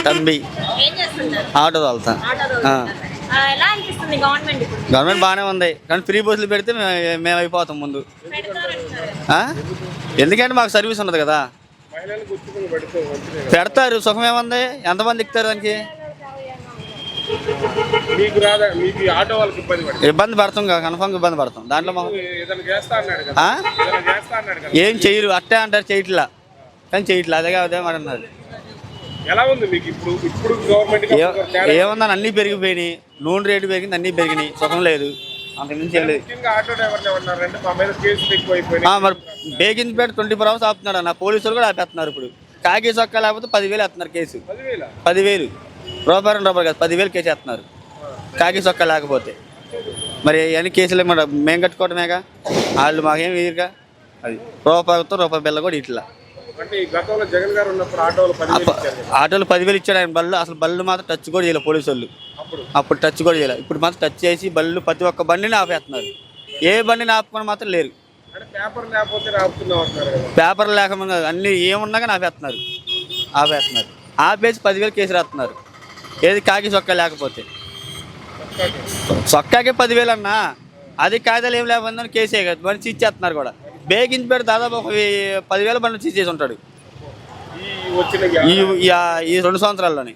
తంబి auto తోలుతా. Government బాగానే ఉంది కానీ ఫ్రీ బస్సులు పెడితే మేము అయిపోతాం ముందు. ఎందుకంటే మాకు సర్వీస్ ఉండదు కదా. పెడతారు, సుఖం ఏముంది, ఎంతమంది ఎక్కుతారు దానికి. ఇబ్బంది పడతాం కదా, కన్ఫామ్ ఇబ్బంది పడతాం దాంట్లో. ఏం చెయ్యరు, అట్టే అంటారు చేయట్లా, కానీ చేయట్లా. అదే అదే మరి అన్నారు. ఏముందని అన్నీ పెరిగిపోయినాయి, నూనె రేటు పెరిగింది, అన్నీ పెరిగినాయి, సుఖం లేదు, అంతకుమించి ఏం లేదు. మరి బేకింగ్పేట 24 hours ఆపుతున్నాడు అన్న, పోలీసులు కూడా ఆపేస్తున్నారు. ఇప్పుడు కాకి చొక్కా లేకపోతే 10,000 వేస్తున్నారు కేసు. 10,000 రూపాయి 2 రూపాయలు కాదు, 10,000 కేసు వేస్తున్నారు కాకి చొక్కా లేకపోతే. మరి అన్ని కేసులు మేము కట్టుకోవటమేగా, వాళ్ళు మాకేం వీరుగా. అది రూపాయి బిల్ల కూడా ఇట్లా. ఆటోలు 10,000 ఇచ్చాడు ఆయన. బళ్ళు అసలు బళ్ళు మాత్రం టచ్ కూడా చేయలేదు పోలీసు వాళ్ళు. అప్పుడు టచ్ కూడా చేయలేదు. ఇప్పుడు మాత్రం టచ్ చేసి బళ్ళు ప్రతి ఒక్క బండిని ఆపేస్తున్నారు. ఏ బండిని ఆపుకొని మాత్రం లేరు. పేపర్ లేకుండా అన్ని ఏమున్నా కానీ ఆపేస్తున్నారు. ఆపేసి 10,000 కేసు రాస్తున్నారు. ఏది కాకి చొక్కా లేకపోతే. చొక్కాకే 10,000 అన్నా, అది కాగితాలు ఏం లేకపోతే కేసే కదా, మనిషి ఇచ్చేస్తున్నారు కూడా. బేకింగ్పేట దాదాపు 10,000 బండ్లు చేసి ఉంటాడు ఈ 2 సంవత్సరాల్లోనే.